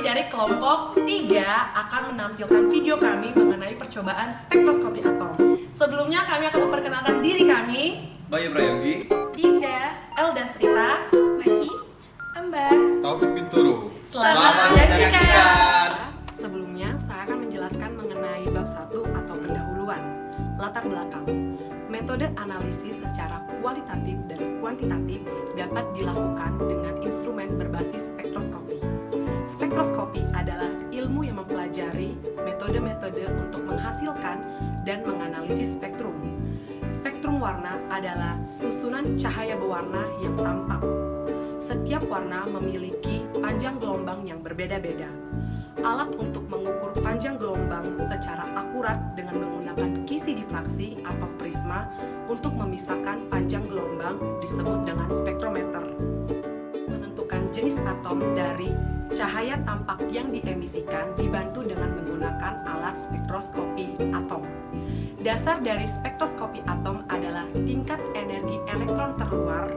dari kelompok 3 akan menampilkan video kami mengenai percobaan spektroskopi atom. Sebelumnya kami akan memperkenalkan diri kami, Bayu Prayogi, Dinda, Elda Srita, Maki, Ambar. Taufik Bintoro. Selamat menyaksikan. Sebelumnya saya akan menjelaskan mengenai bab 1 atau pendahuluan, latar belakang. Metode analisis secara kualitatif dan kuantitatif dapat dilakukan dengan instrumen berbasis spektroskopi. Spektroskopi adalah ilmu yang mempelajari metode-metode untuk menghasilkan dan menganalisis spektrum. Spektrum warna adalah susunan cahaya berwarna yang tampak. Setiap warna memiliki panjang gelombang yang berbeda-beda. Alat untuk mengukur panjang gelombang secara akurat dengan menggunakan kisi difraksi atau prisma untuk memisahkan panjang gelombang disebut dengan spektrometer. Menentukan jenis atom dari cahaya tampak yang diemisikan dibantu dengan menggunakan alat spektroskopi atom. Dasar dari spektroskopi atom adalah tingkat energi elektron terluar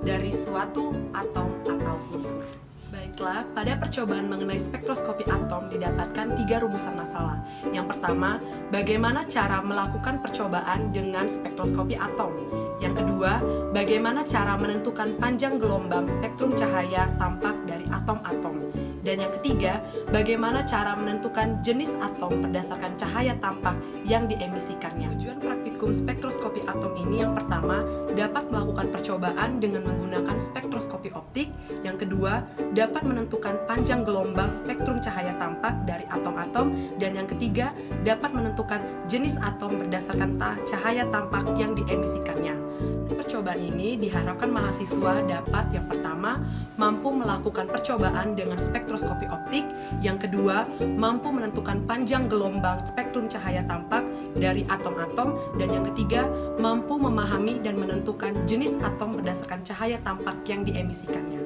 dari suatu atom atau unsur. Baiklah, pada percobaan mengenai spektroskopi atom didapatkan 3 rumusan masalah. Yang pertama, bagaimana cara melakukan percobaan dengan spektroskopi atom. Yang kedua, bagaimana cara menentukan panjang gelombang spektrum cahaya tampak dari atom-atom. Dan yang ketiga, bagaimana cara menentukan jenis atom berdasarkan cahaya tampak yang diemisikannya. Tujuan praktikum spektroskopi atom ini yang pertama, dapat melakukan percobaan dengan menggunakan spektroskopi optik. Yang kedua, dapat menentukan panjang gelombang spektrum cahaya tampak dari atom-atom. Dan yang ketiga, dapat menentukan jenis atom berdasarkan cahaya tampak yang diemisikannya. Percobaan ini diharapkan mahasiswa dapat yang pertama, mampu melakukan percobaan dengan spektroskopi optik. Yang kedua, mampu menentukan panjang gelombang spektrum cahaya tampak dari atom-atom. Dan yang ketiga, mampu memahami dan menentukan jenis atom berdasarkan cahaya tampak yang diemisikannya.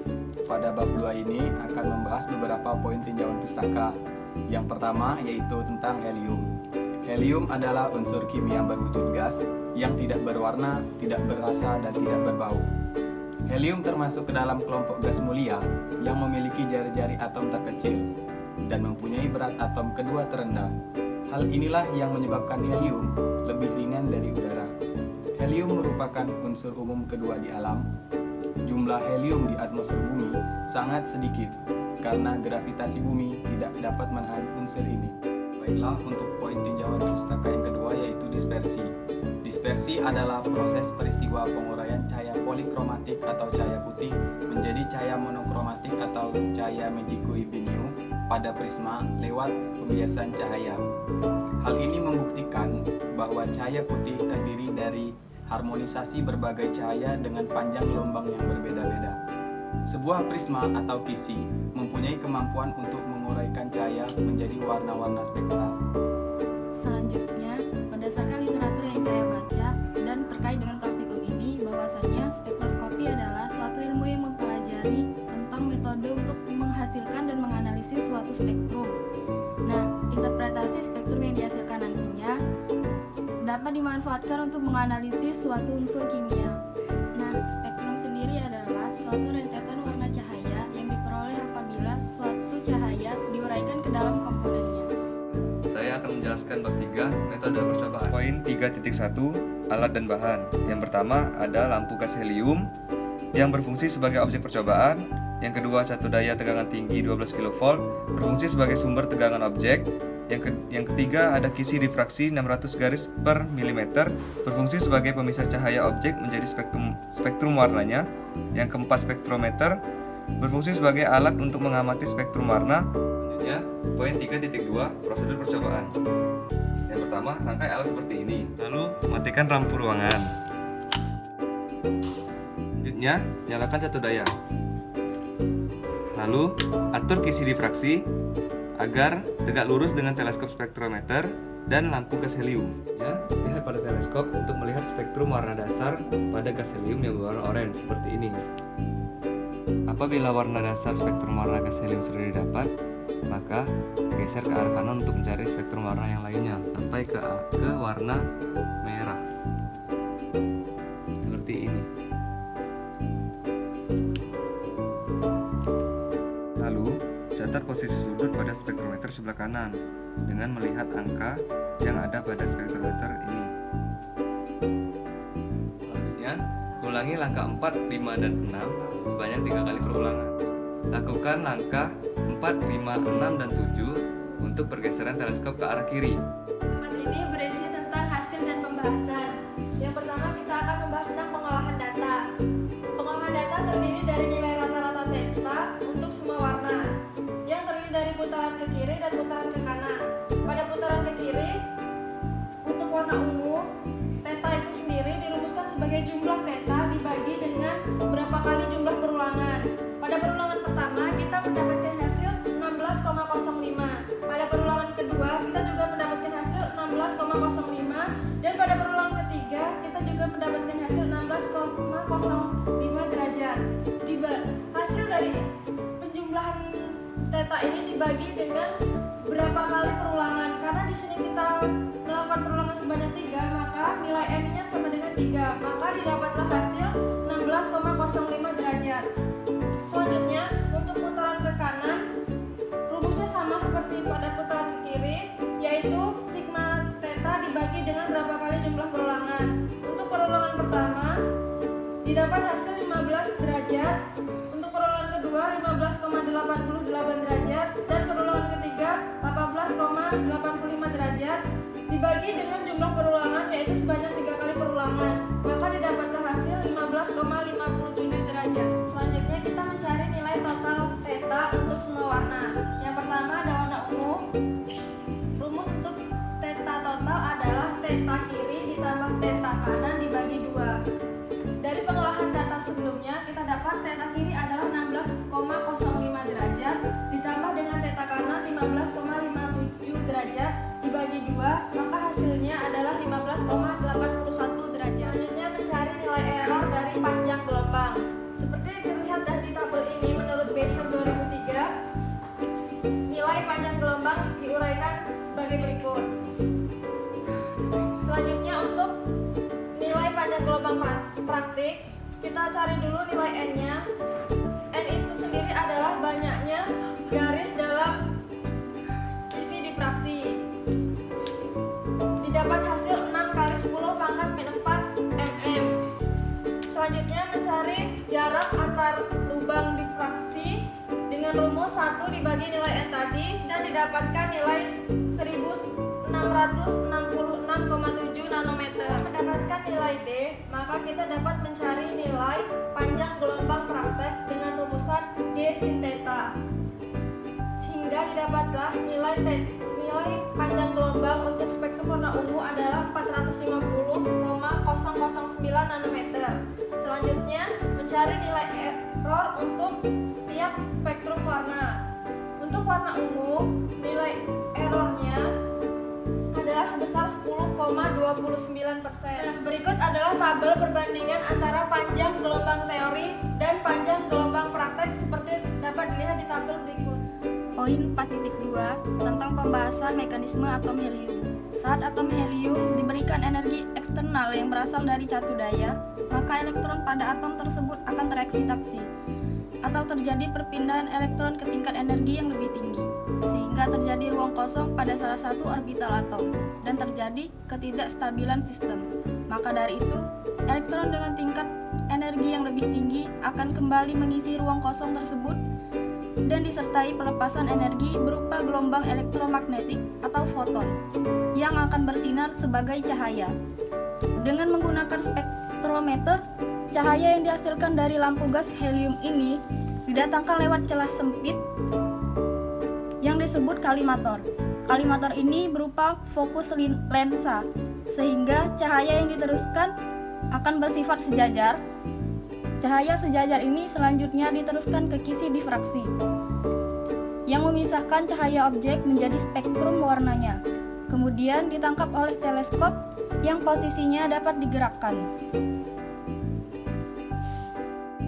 Pada bab 2 ini akan membahas beberapa poin tinjauan pustaka. Yang pertama yaitu tentang helium. Helium adalah unsur kimia berwujud gas yang tidak berwarna, tidak berasa, dan tidak berbau. Helium termasuk ke dalam kelompok gas mulia yang memiliki jari-jari atom terkecil dan mempunyai berat atom kedua terendah. Hal inilah yang menyebabkan helium lebih ringan dari udara. Helium merupakan unsur umum kedua di alam. Jumlah helium di atmosfer bumi sangat sedikit karena gravitasi bumi tidak dapat menahan unsur ini. Baiklah, untuk poin tinjauan pustaka yang kedua yaitu dispersi. Dispersi adalah proses peristiwa penguraian cahaya polikromatik atau cahaya putih menjadi cahaya monokromatik atau cahaya Megikui Binyu pada prisma lewat pembiasan cahaya. Hal ini membuktikan bahwa cahaya putih terdiri dari harmonisasi berbagai cahaya dengan panjang gelombang yang berbeda-beda. Sebuah prisma atau kisi mempunyai kemampuan untuk menguraikan cahaya menjadi warna-warna spektral. selanjutnya berdasarkan literatur yang saya baca dan terkait dengan praktikum ini, bahwasannya spektroskopi adalah suatu ilmu yang mempelajari tentang metode untuk menghasilkan dan menganalisis suatu spektrum. Nah, interpretasi spektrum yang dihasilkan nantinya dapat dimanfaatkan untuk menganalisis suatu unsur kimia. Nah, spektrum sendiri adalah suatu rentetan warna cahaya yang diperoleh apabila suatu cahaya diuraikan ke dalam komponennya. Saya akan menjelaskan bab 3, metode percobaan. Poin 3.1, alat dan bahan. Yang pertama ada lampu gas helium yang berfungsi sebagai objek percobaan. Yang kedua, catu daya tegangan tinggi 12 kV berfungsi sebagai sumber tegangan objek. Yang ketiga ada kisi difraksi 600 garis per milimeter berfungsi sebagai pemisah cahaya objek menjadi spektrum warnanya. Yang keempat, spektrometer berfungsi sebagai alat untuk mengamati spektrum warna. Selanjutnya, poin 3.2, prosedur percobaan. Yang pertama, rangkai alat seperti ini. Lalu, matikan lampu ruangan. Selanjutnya, nyalakan catu daya. Lalu, atur kisi difraksi agar tegak lurus dengan teleskop spektrometer dan lampu gas helium. Ya, lihat pada teleskop untuk melihat spektrum warna dasar pada gas helium yang berwarna oranye seperti ini. Apabila warna dasar spektrum warna gas helium sudah didapat, maka geser ke arah kanan untuk mencari spektrum warna yang lainnya sampai ke warna merah seperti ini. Lalu Catat posisi sudut pada spektrometer sebelah kanan dengan melihat angka yang ada pada spektrometer ini. Selanjutnya, ulangi langkah 4, 5, dan 6 sebanyak 3 kali perulangan. Lakukan langkah 4, 5, 6, dan 7 untuk pergeseran teleskop ke arah kiri. Tempat ini berisi tentang hasil dan pembahasan. Yang pertama kita akan membahas tentang pengolahan data. Pengolahan data terdiri dari nilai rata-rata theta untuk semua warna, yang terdiri dari putaran ke kiri dan putaran ke kanan. Pada putaran ke kiri, untuk warna ungu, theta itu sendiri dirumuskan sebagai jumlah theta dibagi dengan berapa kali jumlah perulangan. Pada perulangan pertama, kita mendapatkan hasil 16,05. Pada perulangan kedua, kita juga mendapatkan hasil 16,05. Dan pada perulangan ketiga, kita juga mendapatkan hasil 16,05 derajat. Hasil dari penjumlahan theta ini dibagi dengan berapa kali perulangan. Karena di sini kita melakukan perulangan sebanyak 3, maka nilai n-nya sama dengan 3. Maka didapatlah hasil 16,05 derajat. Selanjutnya, untuk putaran ke kanan, rumusnya sama seperti pada putaran ke kiri, yaitu sigma theta dibagi dengan berapa kali jumlah perulangan. Untuk perulangan pertama, didapat hasil 15 derajat. Untuk perulangan kedua, 15,88 derajat. Dan perulangan ketiga, 18,85 derajat. Dibagi dengan jumlah perulangan, yaitu sebanyak 3 kali perulangan. Maka didapatlah hasil 15,57 derajat. Selanjutnya kita mencari nilai total theta untuk semua warna. Yang pertama ada warna ungu. Rumus untuk theta total adalah theta kiri ditambah theta kanan dibagi 2. Dari pengolahan data sebelumnya, kita dapat theta kiri adalah 16,05 derajat ditambah dengan theta kanan 15,57 derajat dibagi 2, maka hasilnya adalah 15,81 derajat. Selanjutnya mencari nilai error dari panjang gelombang. Seperti terlihat dari tabel ini, menurut Beiser 2003, nilai panjang gelombang diuraikan sebagai berikut. Selanjutnya untuk nilai panjang gelombang praktik, kita cari dulu nilai n-nya. N itu sendiri adalah banyaknya garis dalam isi difraksi. Didapat hasil 6 kali 10 pangkat min 4 mm. Selanjutnya mencari jarak antar lubang difraksi dengan rumus 1 dibagi nilai n tadi dan didapatkan nilai 1666,7 nanometer. Mendapatkan nilai D, maka kita dapat mencari nilai panjang gelombang praktek dengan rumusan D sin theta. Sehingga didapatlah nilai panjang gelombang untuk spektrum warna ungu adalah 450,009 nanometer. Selanjutnya mencari nilai error untuk setiap spektrum warna. Untuk warna ungu, nilai errornya adalah sebesar 10,29%. Berikut adalah tabel perbandingan antara panjang gelombang teori dan panjang gelombang praktek seperti dapat dilihat di tabel berikut. Poin 4.2 tentang pembahasan mekanisme atom helium. Saat atom helium diberikan energi eksternal yang berasal dari catu daya, maka elektron pada atom tersebut akan tereksitasi atau terjadi perpindahan elektron ke tingkat energi yang lebih tinggi, sehingga terjadi ruang kosong pada salah satu orbital atom dan terjadi ketidakstabilan sistem. Maka dari itu, elektron dengan tingkat energi yang lebih tinggi akan kembali mengisi ruang kosong tersebut dan disertai pelepasan energi berupa gelombang elektromagnetik atau foton yang akan bersinar sebagai cahaya. Dengan menggunakan spektrometer, cahaya yang dihasilkan dari lampu gas helium ini didatangkan lewat celah sempit yang disebut kalimator. Kalimator ini berupa fokus lensa, sehingga cahaya yang diteruskan akan bersifat sejajar. Cahaya sejajar ini selanjutnya diteruskan ke kisi difraksi yang memisahkan cahaya objek menjadi spektrum warnanya. Kemudian ditangkap oleh teleskop yang posisinya dapat digerakkan.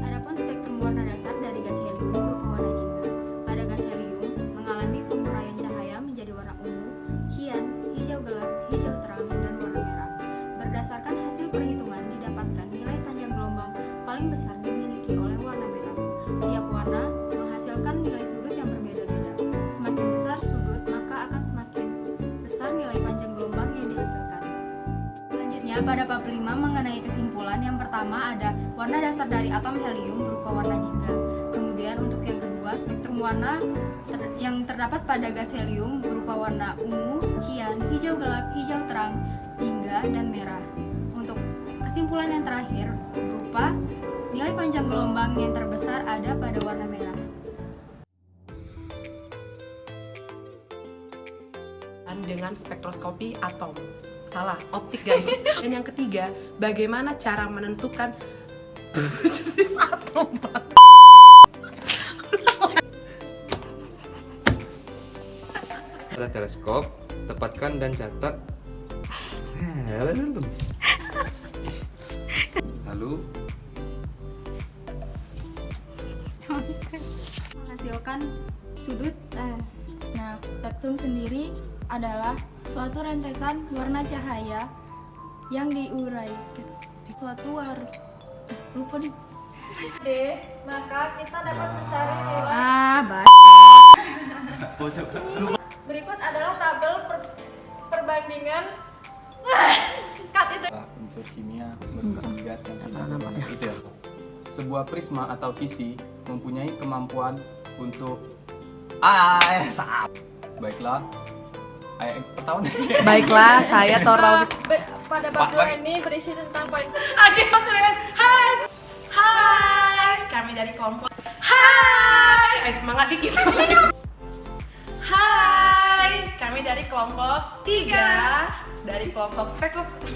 Adapun spektrum warna dasar dari gas helium berupa warna jingga. Pada gas helium mengalami penguraian cahaya menjadi warna ungu, cian, hijau gelap, hijau terang, dan warna merah. Berdasarkan hasil perhitungan didapatkan nilai panjang gelombang paling besar dimiliki oleh warna merah. Tiap warna menghasilkan nilai sudut yang berbeda-beda. Selanjutnya pada bab 5 mengenai kesimpulan. Yang pertama ada warna dasar dari atom helium berupa warna jingga. Kemudian untuk yang kedua, spektrum warna yang terdapat pada gas helium berupa warna ungu, cian, hijau gelap, hijau terang, jingga, dan merah. Untuk kesimpulan yang terakhir berupa nilai panjang gelombang yang terbesar ada pada warna merah. Dengan spektroskopi atom. Salah, optik guys. Dan yang ketiga, bagaimana cara menentukan jenis atom. Pada teleskop, tepatkan dan catat. Lalu Menghasilkan sudut. Nah, spektrum sendiri adalah suatu rentetan warna cahaya yang diuraikan suatu lupa nih. D, maka kita dapat mencari nilai. Berikut adalah tabel perbandingan cut itu. Unsur kimia merupakan gas yang tidak berwarna. Itu ya. Sebuah prisma atau kisi mempunyai kemampuan untuk baiklah. Pertama Baiklah, saya Tora. Pada bab 2 ini berisi tentang poin. Hai, kami dari kelompok. Hai, semangat dikit. Hai, kami dari kelompok 3 dari kelompok spektroskopi.